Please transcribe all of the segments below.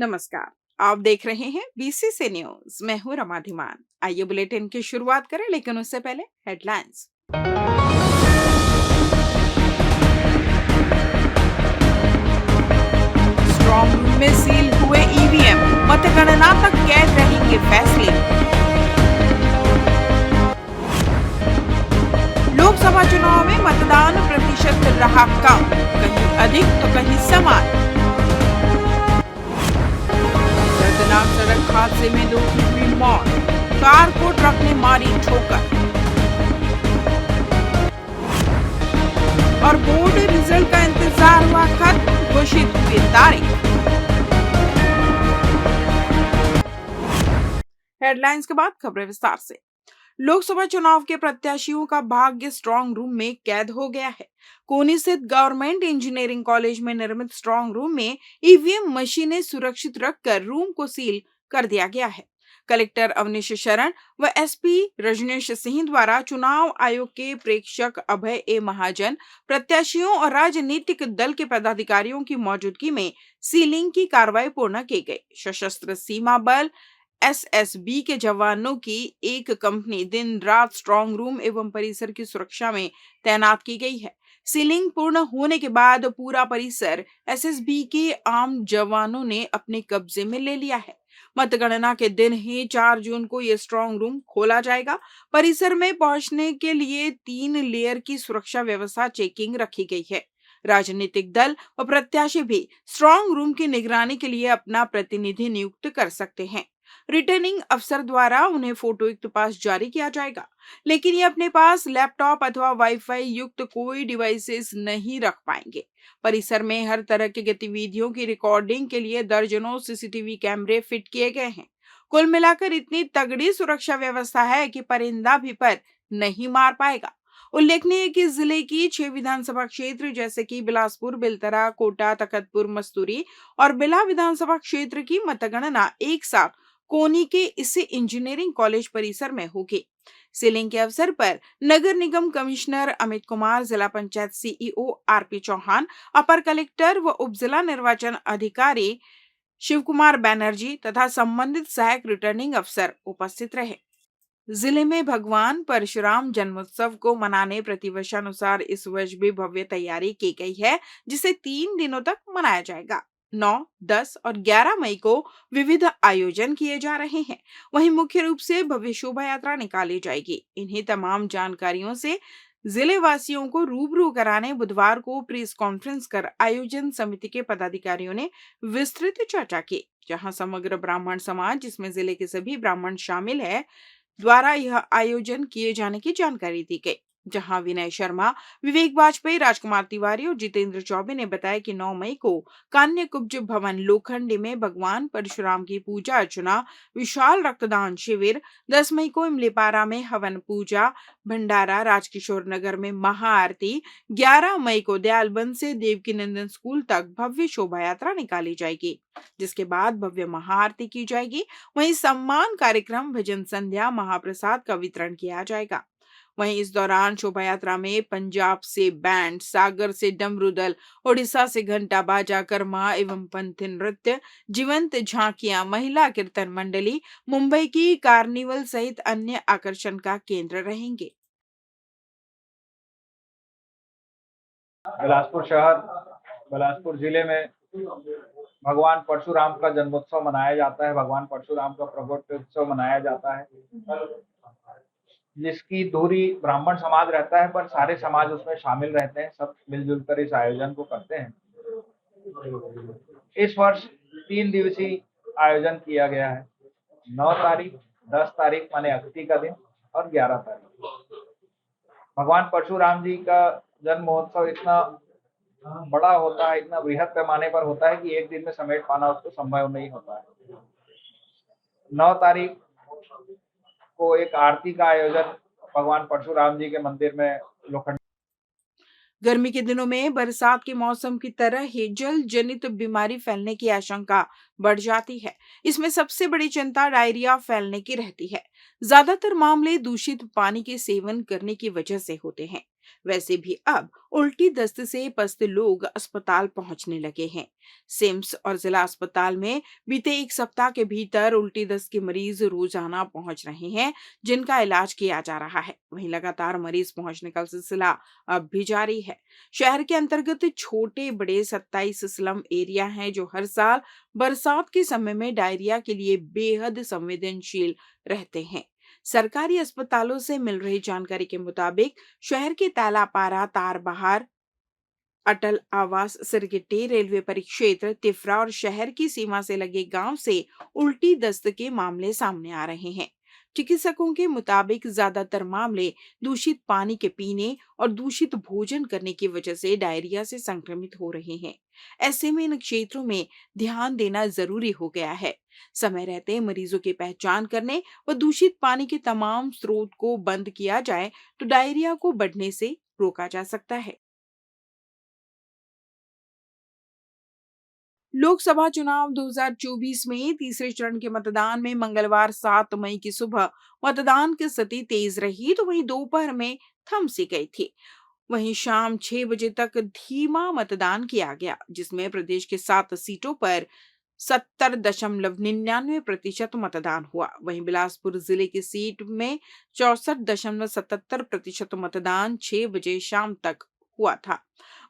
नमस्कार। आप देख रहे हैं बीसीसी न्यूज। मैं हूं रमा धीमान। आइए बुलेटिन की शुरुआत करें, लेकिन उससे पहले हेडलाइंस। स्ट्रॉन्ग रूम में सील हुए ईवीएम, मतगणना तक कैद रहेंगे फैसले। लोकसभा चुनाव में मतदान प्रतिशत रहा कम, कहीं अधिक तो कहीं समान। दर्दनाक सड़क हादसे में 2 की हुई मौत, कार को ट्रक ने मारी ठोकर। और बोर्ड रिजल्ट का इंतजार हुआ खत्म, घोषित हुई तारीख। हेडलाइंस के बाद खबरें विस्तार से। लोकसभा चुनाव के प्रत्याशियों का भाग्य स्ट्रांग रूम में कैद हो गया है। कोनी स्थित गवर्नमेंट इंजीनियरिंग कॉलेज में निर्मित स्ट्रांग रूम में ईवीएम मशीनें सुरक्षित रखकर रूम को सील कर दिया गया है। कलेक्टर अवनीश शरण व एसपी रजनीश सिंह द्वारा चुनाव आयोग के प्रेक्षक अभय ए महाजन, प्रत्याशियों और राजनीतिक दल के पदाधिकारियों की मौजूदगी में सीलिंग की कार्रवाई पूर्ण की गई। सशस्त्र सीमा बल एसएसबी के जवानों की एक कंपनी दिन रात स्ट्रांग रूम एवं परिसर की सुरक्षा में तैनात की गई है। सीलिंग पूर्ण होने के बाद पूरा परिसर एसएसबी के आम जवानों ने अपने कब्जे में ले लिया है। मतगणना के दिन ही 4 जून को यह स्ट्रांग रूम खोला जाएगा। परिसर में पहुंचने के लिए 3 लेयर की सुरक्षा व्यवस्था चेकिंग रखी गई है। राजनीतिक दल और प्रत्याशी भी स्ट्रांग रूम की निगरानी के लिए अपना प्रतिनिधि नियुक्त कर सकते हैं। रिटर्निंग अफसर द्वारा उन्हें फोटोयुक्त पास जारी किया जाएगा, लेकिन ये अपने पास लैपटॉप अथवा वाईफाई युक्त कोई डिवाइसेस नहीं रख पाएंगे। परिसर में हर तरह की गतिविधियों की रिकॉर्डिंग के लिए दर्जनों सीसीटीवी कैमरे फिट किए गए हैं। कुल मिलाकर इतनी तगड़ी सुरक्षा व्यवस्था है कि परिंदा भी पर नहीं मार पाएगा। उल्लेखनीय है कि जिले की 6 विधानसभा क्षेत्र जैसे कि बिलासपुर, बेलतरा, कोटा, तखतपुर, मस्तूरी और बिला विधानसभा क्षेत्र की मतगणना एक साथ कोनी के इसी इंजीनियरिंग कॉलेज परिसर में होगी। सीलिंग के अवसर पर नगर निगम कमिश्नर अमित कुमार, जिला पंचायत सीईओ आरपी चौहान, अपर कलेक्टर व उप जिला निर्वाचन अधिकारी शिव कुमार बैनर्जी तथा संबंधित सहायक रिटर्निंग अफसर उपस्थित रहे। जिले में भगवान परशुराम जन्मोत्सव को मनाने प्रतिवर्षानुसार इस वर्ष भी भव्य तैयारी की गई है, जिसे 3 दिनों तक मनाया जाएगा। 9, 10 और 11 मई को विविध आयोजन किए जा रहे हैं। वहीं मुख्य रूप से भव्य शोभा यात्रा निकाली जाएगी। इन्हीं तमाम जानकारियों से जिले वासियों को रूबरू कराने बुधवार को प्रेस कॉन्फ्रेंस कर आयोजन समिति के पदाधिकारियों ने विस्तृत चर्चा की, जहां समग्र ब्राह्मण समाज, जिसमें जिले के सभी ब्राह्मण शामिल है, द्वारा यह आयोजन किए जाने की जानकारी दी गई। जहां विनय शर्मा, विवेक वाजपेयी, राजकुमार तिवारी और जितेंद्र चौबे ने बताया कि 9 मई को कान्य कुब्ज भवन लोखंडी में भगवान परशुराम की पूजा अर्चना, विशाल रक्तदान शिविर, 10 मई को इमलीपारा में हवन पूजा, भंडारा, राजकिशोर नगर में महाआरती, 11 मई को दयालबंद से देवकी नंदन स्कूल तक भव्य शोभा यात्रा निकाली जाएगी, जिसके बाद भव्य महाआरती की जाएगी। वहीं सम्मान कार्यक्रम, भजन संध्या, महाप्रसाद का वितरण किया जाएगा। वहीं इस दौरान शोभा यात्रा में पंजाब से बैंड, सागर से डमरू दल, ओडिशा से घंटा बाजा, कर्मा एवं पंथी नृत्य, जीवंत झांकियां, महिला कीर्तन मंडली, मुंबई की कार्निवल सहित अन्य आकर्षण का केंद्र रहेंगे। बिलासपुर शहर, बिलासपुर जिले में भगवान परशुराम का जन्मोत्सव मनाया जाता है। भगवान परशुराम का प्रगटोत्सव मनाया जाता है, जिसकी धुरी ब्राह्मण समाज रहता है, पर सारे समाज उसमें शामिल रहते हैं। सब मिलजुल कर इस आयोजन को करते हैं। इस वर्ष 3 दिवसीय आयोजन किया गया है। 9 तारीख, 10 तारीख माने अगती का दिन और 11 तारीख। भगवान परशुराम जी का जन्म महोत्सव इतना बड़ा होता है, इतना बृहद पैमाने पर होता है कि एक दिन में समेट पाना उसको संभव नहीं होता है। 9 तारीख को एक आरती का आयोजन भगवान परशुराम जी के मंदिर में लोखंड। गर्मी के दिनों में बरसात के मौसम की तरह ही जल जनित बीमारी फैलने की आशंका बढ़ जाती है। इसमें सबसे बड़ी चिंता डायरिया फैलने की रहती है। ज्यादातर मामले दूषित पानी के सेवन करने की वजह से होते हैं। वैसे भी अब उल्टी दस्त से पस्त लोग अस्पताल पहुंचने लगे हैं। सिम्स और जिला अस्पताल में बीते एक सप्ताह के भीतर उल्टी दस्त के मरीज रोजाना पहुंच रहे हैं, जिनका इलाज किया जा रहा है। वहीं लगातार मरीज पहुंचने का सिलसिला अब भी जारी है। शहर के अंतर्गत छोटे बड़े 27 स्लम एरिया हैं, जो हर साल बरसात के समय में डायरिया के लिए बेहद संवेदनशील रहते हैं। सरकारी अस्पतालों से मिल रही जानकारी के मुताबिक शहर के तालापारा, तारबहार, अटल आवास, सिरगिट्टी, रेलवे परिक्षेत्र, तिफरा और शहर की सीमा से लगे गांव से उल्टी दस्त के मामले सामने आ रहे हैं। चिकित्सकों के मुताबिक ज्यादातर मामले दूषित पानी के पीने और दूषित भोजन करने की वजह से डायरिया से संक्रमित हो रहे हैं। ऐसे में इन क्षेत्रों में ध्यान देना जरूरी हो गया है। समय रहते मरीजों की पहचान करने व दूषित पानी के तमाम स्रोत को बंद किया जाए तो डायरिया को बढ़ने से रोका जा सकता है। लोकसभा चुनाव 2024 में तीसरे चरण के मतदान में मंगलवार 7 मई की सुबह मतदान की स्थिति तेज रही, तो वहीं दोपहर में थम सी गई थी। वहीं शाम 6 बजे तक धीमा मतदान किया गया, जिसमें प्रदेश के 7 सीटों पर 70.99% मतदान हुआ। वहीं बिलासपुर जिले की सीट में 64.77% मतदान 6 बजे शाम तक हुआ था।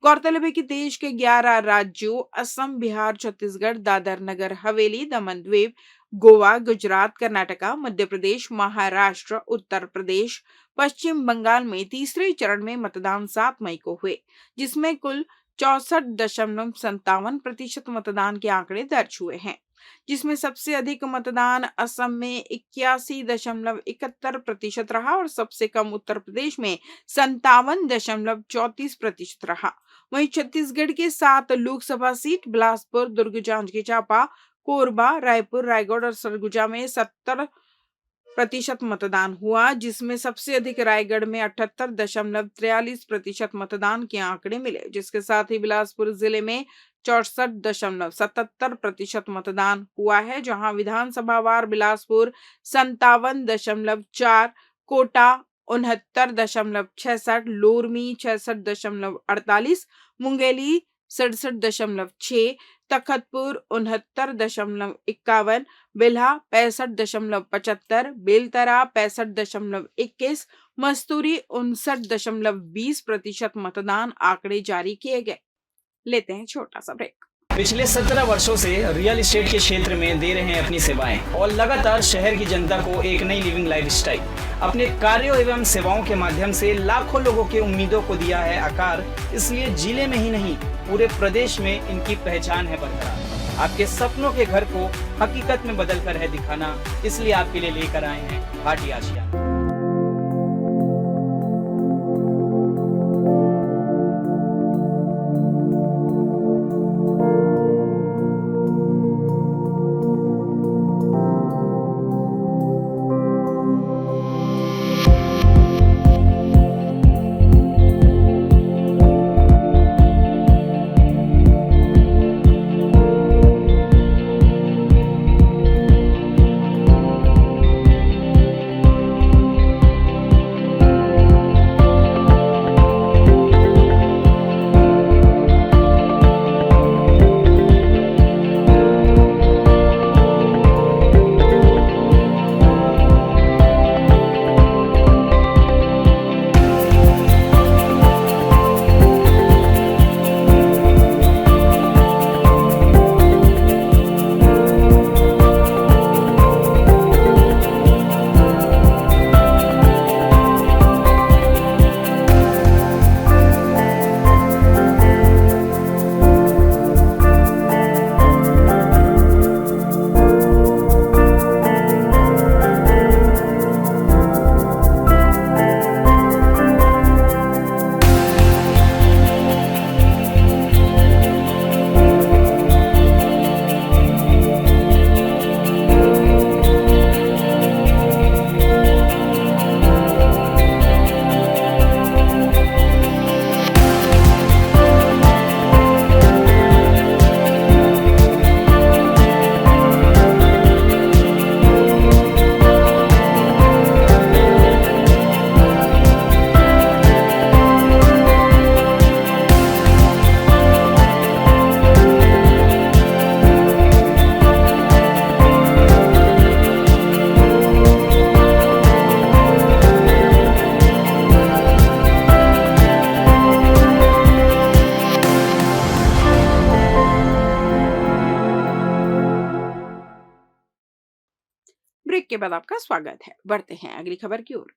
गौरतलब है कि देश के 11 राज्यों असम, बिहार, छत्तीसगढ़, दादर नगर हवेली, दमन द्वीप, गोवा, गुजरात, कर्नाटका, मध्य प्रदेश, महाराष्ट्र, उत्तर प्रदेश, पश्चिम बंगाल में तीसरे चरण में मतदान 7 मई को हुए, जिसमें कुल 64.57% मतदान के आंकड़े दर्ज हुए हैं। जिसमें सबसे अधिक मतदान असम में 81.71% रहा और सबसे कम उत्तर प्रदेश में 57.34% रहा। वहीं छत्तीसगढ़ के 7 लोकसभा सीट बिलासपुर, दुर्ग, जांजगीर चांपा, कोरबा, रायपुर, रायगढ़ और सरगुजा में 70% मतदान हुआ, जिसमें सबसे अधिक रायगढ़ में 78.43% मतदान के आंकड़े मिले, जिसके साथ ही बिलासपुर जिले में 64.77% मतदान हुआ है, जहां विधानसभावार बिलासपुर 57.4, कोटा 69.66, लोरमी 66.48, मुंगेली 67.6, तखतपुर 69.51, बिल्हा 65.75, बेलतरा 65.21, मस्तूरी 59.20% मतदान आंकड़े जारी किए गए। लेते हैं छोटा सा ब्रेक। पिछले 17 वर्षों से रियल एस्टेट के क्षेत्र में दे रहे हैं अपनी सेवाएं और लगातार शहर की जनता को एक नई लिविंग लाइफस्टाइल। अपने कार्यों एवं सेवाओं के माध्यम से लाखों लोगों की उम्मीदों को दिया है आकार। इसलिए जिले में ही नहीं, पूरे प्रदेश में इनकी पहचान है बरकरार। आपके सपनों के घर को हकीकत में बदल कर है दिखाना, इसलिए आपके लिए लेकर आए हैं भाटी आशिया। के बाद आपका स्वागत है। बढ़ते हैं अगली खबर की ओर।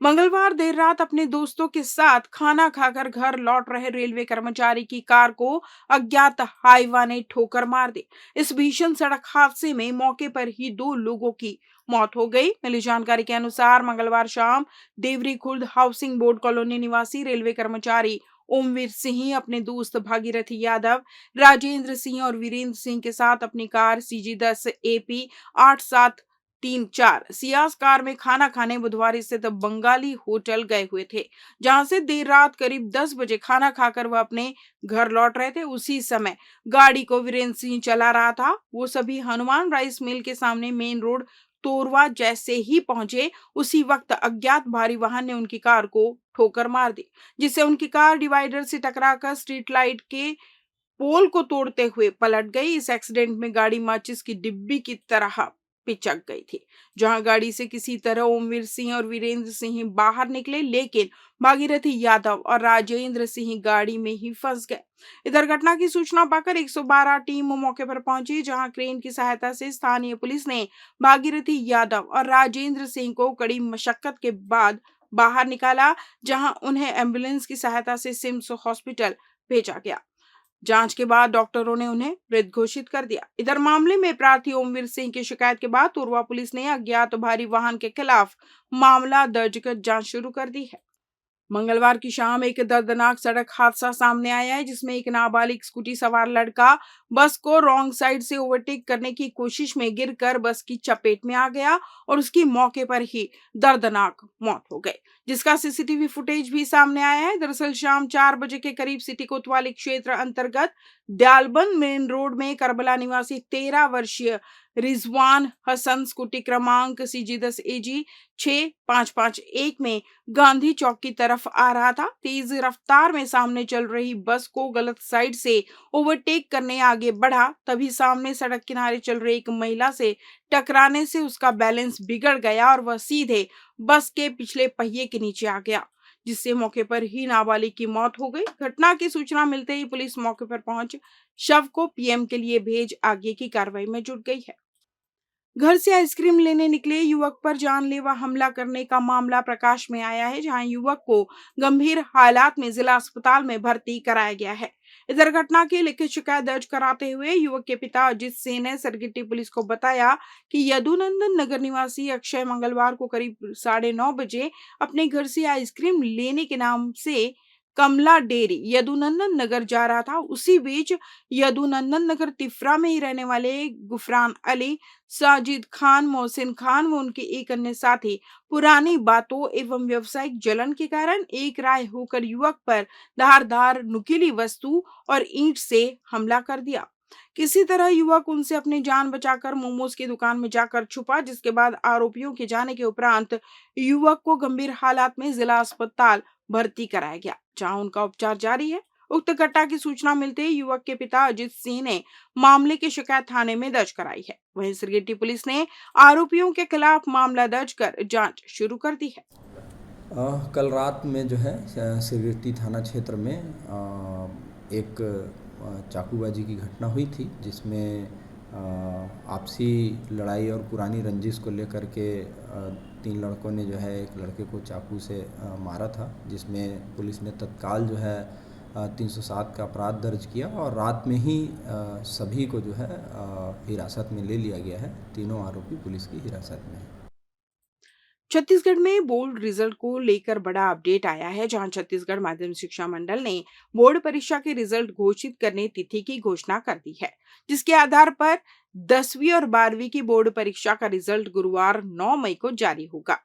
मंगलवार देर रात अपने दोस्तों के साथ खाना खाकर घर लौट रहे रेलवे कर्मचारी की कार को अज्ञात हाईवा ने ठोकर मार दी। इस भीषण सड़क हादसे में मौके पर ही 2 लोगों की मौत हो गई। मिली जानकारी के अनुसार मंगलवार शाम Devri Khurd housing board colony निवासी रेलवे कर्मचारी ओमवीर सिंह अपने दोस्त भागीरथी यादव, राजेंद्र सिंह और वीरेंद्र सिंह के साथ अपनी कार CG10 AP 8734 सियास कार में खाना खाने बुधवार स्थित बंगाली होटल गए हुए थे, जहां से देर रात करीब 10 बजे खाना खाकर वह अपने घर लौट रहे थे। उसी समय गाड़ी को वीरेंद्र सिंह चला रहा था। वो सभी हनुमान राइस मिल के सामने मेन रोड तोरवा जैसे ही पहुंचे, उसी वक्त अज्ञात भारी वाहन ने उनकी कार को ठोकर मार दी, जिससे उनकी कार डिवाइडर से टकराकर स्ट्रीट लाइट के पोल को तोड़ते हुए पलट गई। इस एक्सीडेंट में गाड़ी माचिस की डिब्बी की तरह पिचक गई थी। जहां गाड़ी से किसी तरह ओमवीर सिंह और वीरेंद्र सिंह बाहर निकले, लेकिन भागीरथी यादव और राजेंद्र सिंह गाड़ी में ही फंस गए। इधर घटना की सूचना पाकर 112 टीम मौके पर पहुंची, जहां क्रेन की सहायता से स्थानीय पुलिस ने भागीरथी यादव और राजेंद्र सिंह को कड़ी मशक्कत के बाद बाहर निकाला, जहां उन्हें एम्बुलेंस की सहायता से सिम्स हॉस्पिटल भेजा गया। जांच के बाद डॉक्टरों ने उन्हें मृत घोषित कर दिया। इधर मामले में प्रार्थी ओमवीर सिंह की शिकायत के बाद तोरवा पुलिस ने अज्ञात भारी वाहन के खिलाफ मामला दर्ज कर जांच शुरू कर दी है। मंगलवार की शाम एक दर्दनाक सड़क हादसा सामने आया है, जिसमें एक नाबालिग स्कूटी सवार लड़का बस को रॉन्ग साइड से ओवरटेक करने की कोशिश में गिरकर बस की चपेट में आ गया और उसकी मौके पर ही दर्दनाक मौत हो गई, जिसका CCTV फुटेज भी सामने आया है। दरअसल शाम 4 बजे के करीब सिटी कोतवाली क्षेत्र अंतर्गत दयालबंद मेन रोड में करबला निवासी 13 वर्षीय रिजवान हसन स्कूटी क्रमांक CG10 AG 6551 में गांधी चौक की तरफ आ रहा था। तेज रफ्तार में सामने चल रही बस को गलत साइड से ओवरटेक करने आगे बढ़ा, तभी सामने सड़क किनारे चल रही एक महिला से टकराने से उसका बैलेंस बिगड़ गया और वह सीधे बस के पिछले पहिए के नीचे आ गया, जिससे मौके पर ही नाबालिग की मौत हो गई। घटना की सूचना मिलते ही पुलिस मौके पर पहुंच शव को PM के लिए भेज आगे की कार्रवाई में जुट गई है। घर से आइसक्रीम लेने निकले युवक पर जानलेवा हमला करने का मामला प्रकाश में आया है, जहां युवक को गंभीर हालात में जिला अस्पताल में भर्ती कराया गया है। इधर घटना की लिखित शिकायत दर्ज कराते हुए युवक के पिता अजित सिंह ने सरगिट्टी पुलिस को बताया कि यदुनंदन नगर निवासी अक्षय मंगलवार को करीब 9:30 बजे अपने घर से आइसक्रीम लेने के नाम से कमला डेयरी यदुनंदन नगर जा रहा था। उसी बीच यदुनंदन नगर तिफरा में ही रहने वाले गुफरान अली, साजिद खान, मोहसिन खान व उनके एक अन्य साथी पुरानी बातों एवं व्यवसायिक जलन के कारण एक राय होकर युवक पर धारदार नुकीली वस्तु और ईंट से हमला कर दिया। किसी तरह युवक उनसे अपनी जान बचाकर मोमोज की दुकान में जाकर छुपा, जिसके बाद आरोपियों के जाने के उपरांत युवक को गंभीर हालात में जिला अस्पताल भर्ती कराया गया, जहां उनका उपचार जारी है। उक्त घटना की सूचना मिलते ही युवक के पिता अजित सिंह ने मामले की शिकायत थाने में दर्ज कराई है। वहीं सिरगिट्टी पुलिस ने आरोपियों के खिलाफ मामला दर्ज कर जांच शुरू कर दी है। कल रात में जो है सिरगिट्टी थाना क्षेत्र में एक चाकूबाजी की घटना हुई थी, जिसमें आपसी लड़ाई और पुरानी रंजिश को लेकर के 3 लड़कों ने जो है एक लड़के को चाकू से मारा था, जिसमें पुलिस ने तत्काल जो है 307 का अपराध दर्ज किया और रात में ही सभी को जो है हिरासत में ले लिया गया है। तीनों आरोपी पुलिस की हिरासत में है। छत्तीसगढ़ में बोर्ड रिजल्ट को लेकर बड़ा अपडेट आया है, जहां छत्तीसगढ़ माध्यमिक शिक्षा मंडल ने बोर्ड परीक्षा के रिजल्ट घोषित करने तिथि की घोषणा कर दी है, जिसके आधार पर 10वीं और 12वीं की बोर्ड परीक्षा का रिजल्ट गुरुवार 9 मई को जारी होगा।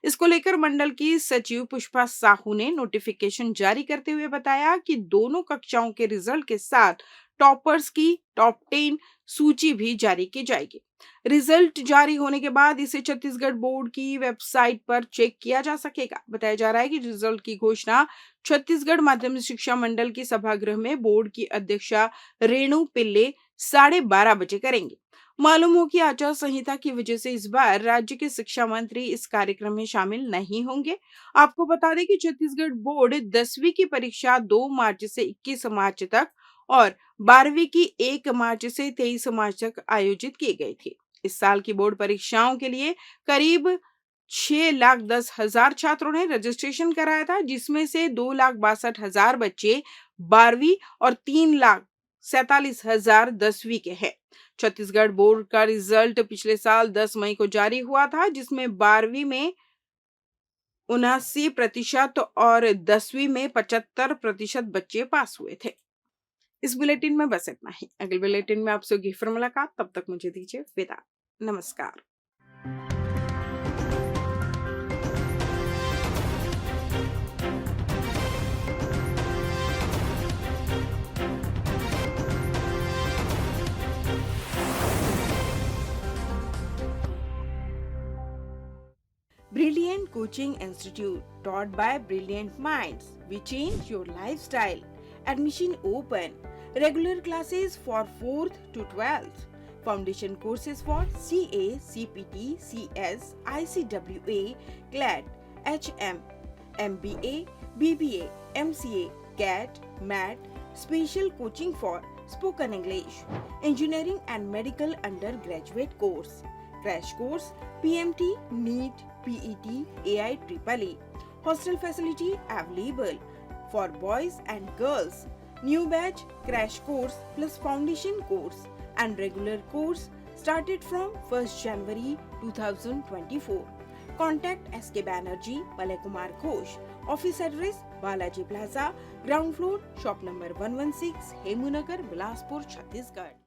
इसको लेकर मंडल की सचिव पुष्पा साहू ने नोटिफिकेशन जारी करते हुए बताया कि दोनों कक्षाओं के रिजल्ट के साथ टॉपर्स की टॉप 10 सूची भी जारी की जाएगी। रिजल्ट जारी होने के बाद इसे छत्तीसगढ़ बोर्ड की वेबसाइट पर चेक किया जा सकेगा। बताया जा रहा है कि रिजल्ट की घोषणा छत्तीसगढ़ माध्यमिक शिक्षा मंडल की सभागृह में बोर्ड की अध्यक्षा रेणु पिल्ले 12:30 बजे करेंगे। मालूम हो कि आचार संहिता की वजह से इस बार राज्य के शिक्षा मंत्री इस कार्यक्रम में शामिल नहीं होंगे। आपको बता दें कि छत्तीसगढ़ बोर्ड 10वीं की परीक्षा 2 मार्च से 21 मार्च तक और 12वीं की 1 मार्च से 23 मार्च तक आयोजित की गई थी। इस साल की बोर्ड परीक्षाओं के लिए करीब 6,10,000 छात्रों ने रजिस्ट्रेशन कराया था, जिसमें से 2,62,000 बच्चे 12वीं और 3,47,000 10वीं के हैं। छत्तीसगढ़ बोर्ड का रिजल्ट पिछले साल 10 मई को जारी हुआ था, जिसमें 12वीं में 79% और 10वीं में 75% बच्चे पास हुए थे। इस बुलेटिन में बस इतना ही। अगले बुलेटिन में आपसे होगी फिर मुलाकात, तब तक मुझे दीजिए विदा। नमस्कार। Brilliant Coaching Institute, taught by brilliant minds. We change your lifestyle. Admission open. Regular classes for 4th to 12th. Foundation courses for CA, CPT, CS, ICWA, CLAT, HM, MBA, BBA, MCA, CAT, MAT. Special coaching for spoken English, engineering and medical undergraduate course. Crash course, PMT, NEET, PET, AIEEE. Hostel facility available for boys and girls. New batch crash course plus foundation course and regular course started from 1st January 2024. Contact SK Banerjee, Malay Kumar Ghosh. Office address Balaji Plaza, ground floor, shop number 116, Hemunagar, Bilaspur, Chhattisgarh.